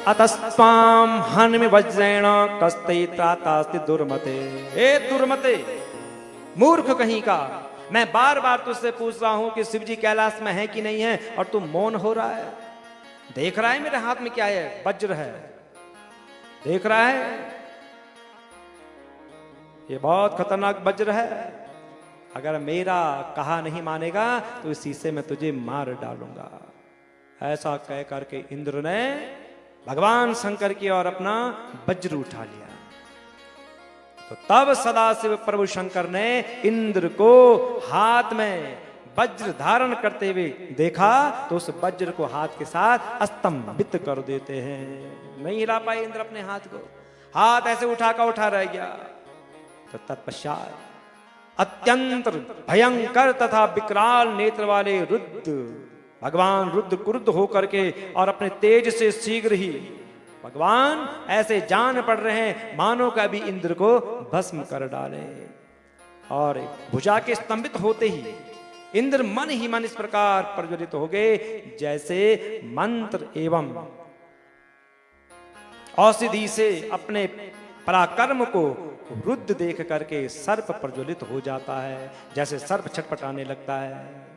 अतस्त्वाम हन्मि वज्रेण कस्ते त्रातास्ति दुर्मते। हे दुर्मते, मूर्ख कहीं का, मैं बार बार तुझसे पूछ रहा हूं कि शिवजी कैलाश में है कि नहीं है, और तू मौन हो रहा है। देख रहा है मेरे हाथ में क्या है? वज्र है, देख रहा है? ये बहुत खतरनाक वज्र है। अगर मेरा कहा नहीं मानेगा तो इस शीशे में तुझे मार डालूंगा। ऐसा कह करके इंद्र ने भगवान शंकर की ओर अपना वज्र उठा लिया। तो तब सदाशिव प्रभु शंकर ने इंद्र को हाथ में वज्र धारण करते हुए देखा, तो उस वज्र को हाथ के साथ स्तंभित कर देते हैं। नहीं हिला पाए इंद्र अपने हाथ को, हाथ ऐसे उठा रह गया। तो तत्पश्चात अत्यंत भयंकर तथा विकराल नेत्र वाले रुद्र भगवान रुद्र क्रुद्ध होकर के और अपने तेज से शीघ्र ही भगवान ऐसे जान पड़ रहे हैं मानो का भी इंद्र को भस्म कर डाले। और भुजा के स्तंभित होते ही इंद्र मन ही मन इस प्रकार प्रज्वलित हो गए जैसे मंत्र एवं औषधि से अपने पराक्रम को रुद्र देख करके सर्प प्रज्वलित हो जाता है, जैसे सर्प छटपटाने लगता है।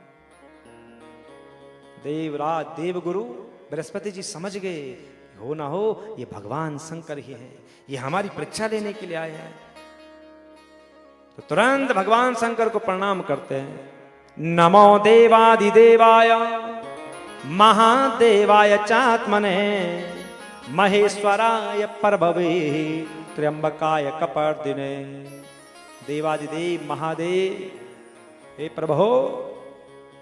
देवराज देवगुरु बृहस्पति जी समझ गए, हो ना हो ये भगवान शंकर ही हैं, ये हमारी परीक्षा लेने के लिए आए हैं। तो तुरंत भगवान शंकर को प्रणाम करते हैं। नमो देवादिदेवाय महादेवाय चात्मने महेश्वराय प्रभवे त्र्यंबकाय कपर्दिने। देवादिदेव महादेव, हे प्रभो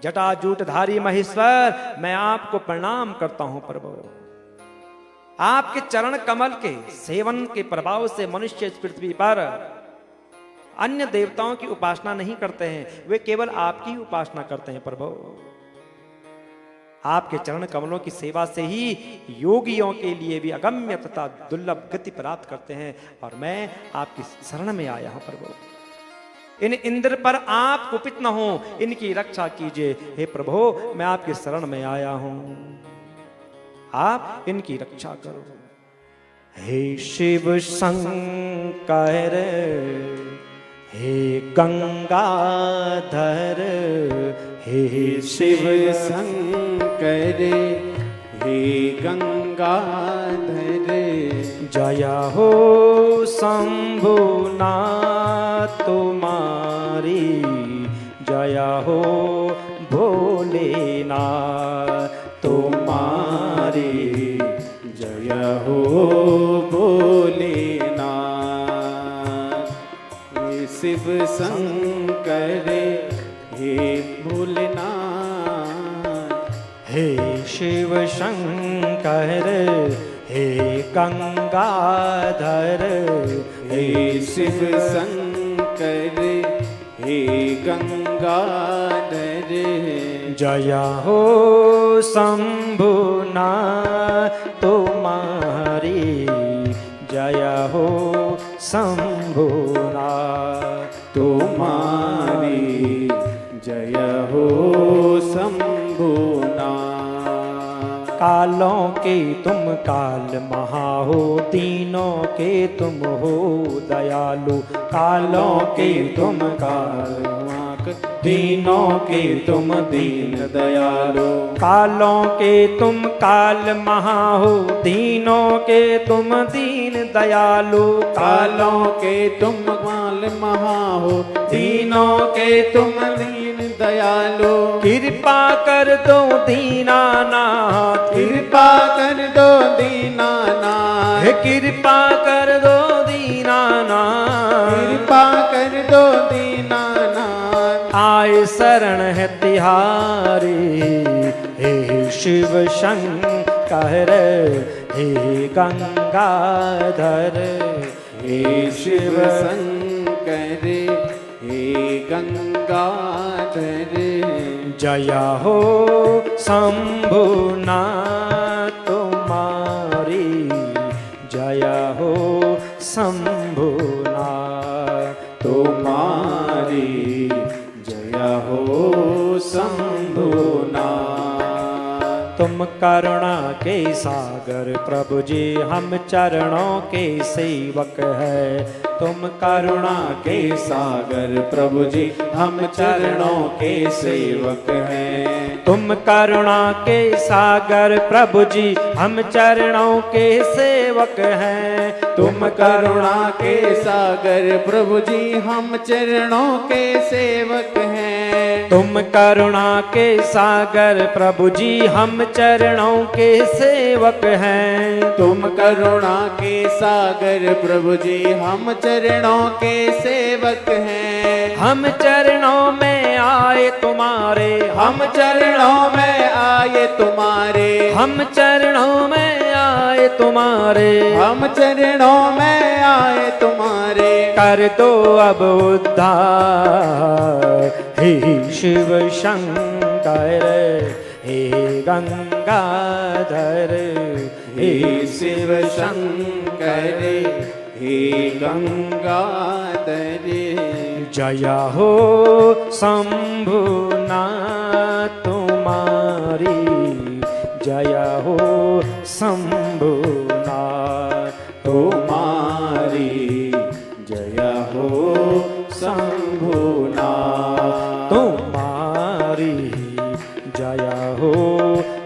जटाजूटधारी महेश्वर, मैं आपको प्रणाम करता हूं प्रभु। आपके चरण कमल के सेवन के प्रभाव से मनुष्य इस पृथ्वी पर अन्य देवताओं की उपासना नहीं करते हैं, वे केवल आपकी उपासना करते हैं प्रभु। आपके चरण कमलों की सेवा से ही योगियों के लिए भी अगम्य तथा दुर्लभ गति प्राप्त करते हैं, और मैं आपकी शरण में आया हूं प्रभु। इन इंद्र पर आप कुपित न हो, इनकी रक्षा कीजिए हे प्रभु, मैं आपकी शरण में आया हूं, आप इनकी रक्षा करो। हे शिव शंकर हे गंगाधर, हे शिव शंकर हे गंगाधर, जया हो शंभुनाथ तुम्हारी, जया हो भोलेनाथ तुम्हारी, जय हो भोलेनाथ। हे शिव शंकर हे भोलेनाथ, हे शिव शंकर हे गंगाधर, हे शिव शंकर हे गंगाधर, जया हो शंभुनाथ तुम्हारी, जया हो शंभुनाथ तुम्हारी, जय हो शंभुनाथ। कालों के तुम काल महा हो, तीनों के तुम हो दयालु। कालों के तुम काल, दीनों के तुम दीन दयालु। कालों के तुम काल महा हो, दीनों के तुम दीन दयालु। कालों के तुम काल महा हो, दीनों के तुम दीन दयालु। कृपा कर दो दीनानाथ, कृपा कर दो दीनानाथ, कृपा कर दो दीनानाथ, कृपा कर दो दीनानाथ। आए शरण है तिहारी, हे शिव शंकर हे गंगाधर, हे शिव शंकर हे गंगाधर, जया हो शंभुनाथ तुम्हारी, जया हो शंभुनाथ तुम्हारी, जय हो शंभुनाथ। तुम तुम करुणा के सागर प्रभु जी हम चरणों के सेवक है। तुम करुणा के सागर प्रभु जी हम चरणों के सेवक हैं। तुम करुणा के सागर प्रभु जी हम चरणों के सेवक हैं। तुम करुणा के सागर प्रभु जी हम चरणों के सेवक हैं। तुम करुणा के सागर प्रभु जी हम चरणों के सेवक हैं। तुम करुणा के सागर प्रभु जी हम चरणों के सेवक हैं। हम चरणों में आए तुम्हारे, हम चरणों में आए तुम्हारे, हम चरणों में आए तुम्हारे, हम चरणों में आए तुम्हारे। कर दो अब उद्धार हे शिव शंकर, हे गंगाधर, हे शिव शंकर, हे गंगाधर। जय हो शंभुनाथ तुम्हारी, जय हो शंभुनाथ तुम्हारी, जय हो शंभुनाथ तुम्हारी, जय हो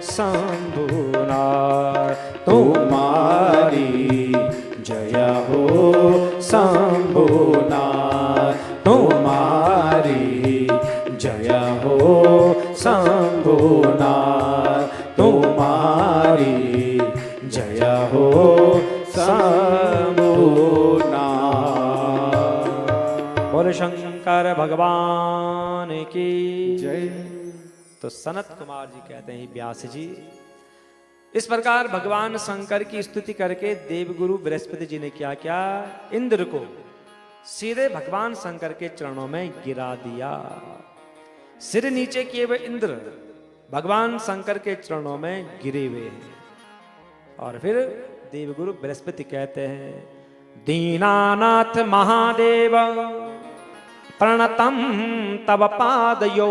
शंभुनाथ तुम्हारी, जय हो शंभुनाथ तुम्हारी, जय हो शंभुनाथ तुम्हारी, जय हो शंभुनाथ। बोल शंकर भगवान की जय। तो सनत कुमार जी कहते हैं व्यास जी, इस प्रकार भगवान शंकर की स्तुति करके देवगुरु बृहस्पति जी ने क्या किया, इंद्र को सीधे भगवान शंकर के चरणों में गिरा दिया। सिर नीचे किए हुए इंद्र भगवान शंकर के चरणों में गिरे हुए हैं। और फिर देवगुरु बृहस्पति कहते हैं, दीनानाथ महादेव प्रणतम तव पादयो,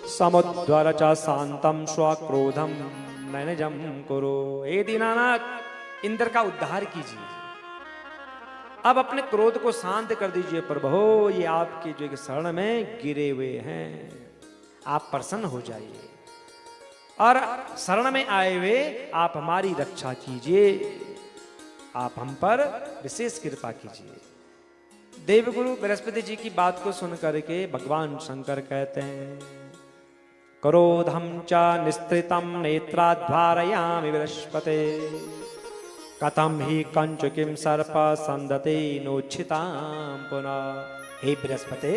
समुद्र च शांतम स्वक्रोधम नैनजम करो। हे दीनानाथ, इंद्र का उद्धार कीजिए, अब अपने क्रोध को शांत कर दीजिए प्रभु। ये आपके जो शरण में गिरे हुए हैं, आप प्रसन्न हो जाइए और शरण में आए हुए आप हमारी रक्षा कीजिए, आप हम पर विशेष कृपा कीजिए। देवगुरु बृहस्पति जी की बात को सुन करके भगवान शंकर कहते हैं, क्रोधम च निस्तृतम नेत्राद्वारयामि बृहस्पते, कथम ही कंच किम सर्प संदते नोच्छिताम पुनः। हे बृहस्पति,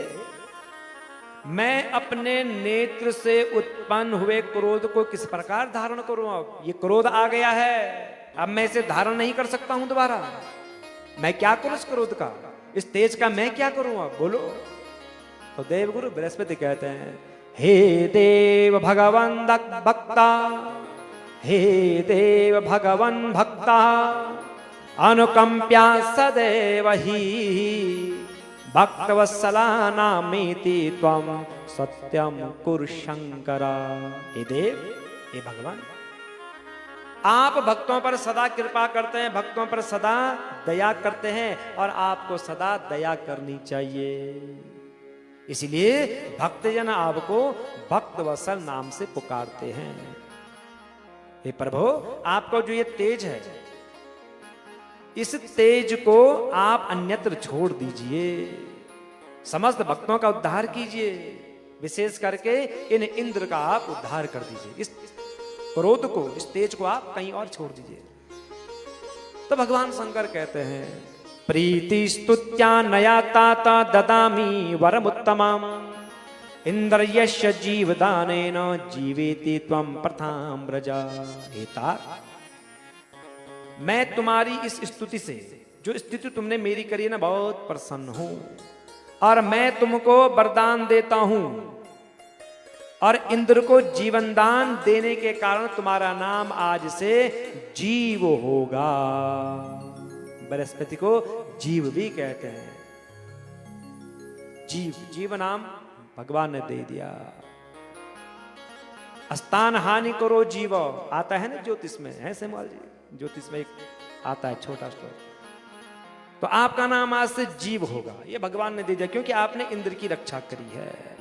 मैं अपने नेत्र से उत्पन्न हुए क्रोध को किस प्रकार धारण करूं? अब ये क्रोध आ गया है, अब मैं इसे धारण नहीं कर सकता हूं दोबारा। मैं क्या करूं इस क्रोध का, इस तेज का मैं क्या करूं? अब बोलो। तो देवगुरु बृहस्पति कहते हैं, हे देव भगवन भक्ता, हे देव भगवन भक्ता, अनुकंप्या सदैव ही भक्तवत्सला नामीति त्वं सत्यम कुरु शंकरा। हे देव, हे भगवान, आप भक्तों पर सदा कृपा करते हैं, भक्तों पर सदा दया करते हैं और आपको सदा दया करनी चाहिए। इसलिए भक्तजन आपको भक्तवत्सल नाम से पुकारते हैं। हे प्रभु, आपका जो ये तेज है, इस तेज को आप अन्यत्र छोड़ दीजिए, समस्त भक्तों का उद्धार कीजिए, विशेष करके इन इंद्र का आप उद्धार कर दीजिए। इस क्रोध को, इस तेज को आप कहीं और छोड़ दीजिए। तो भगवान शंकर कहते हैं, प्रीति स्तुत्या नया ताता ददामी वरमुत्तमम्, इंद्र यश जीवदानेन जीवेति त्वं प्रथाम व्रजा। हे तात, मैं तुम्हारी इस स्तुति से, जो स्तुति तुमने मेरी करी है ना, बहुत प्रसन्न हूं और मैं तुमको वरदान देता हूं और इंद्र को जीवन दान देने के कारण तुम्हारा नाम आज से जीव होगा। बृहस्पति को जीव भी कहते हैं। जीव, जीव नाम भगवान ने दे दिया। स्थान हानि करो जीव, आता है ना ज्योतिष में, है सेमवाल जी, ज्योतिष में एक आता है छोटा श्लोक। तो आपका नाम आज से जीव होगा, ये भगवान ने दे दिया, क्योंकि आपने इंद्र की रक्षा करी है।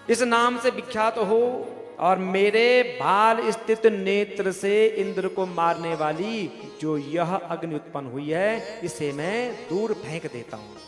इस नाम से विख्यात हो, और मेरे भाल स्थित नेत्र से इंद्र को मारने वाली जो यह अग्नि उत्पन्न हुई है, इसे मैं दूर फेंक देता हूं।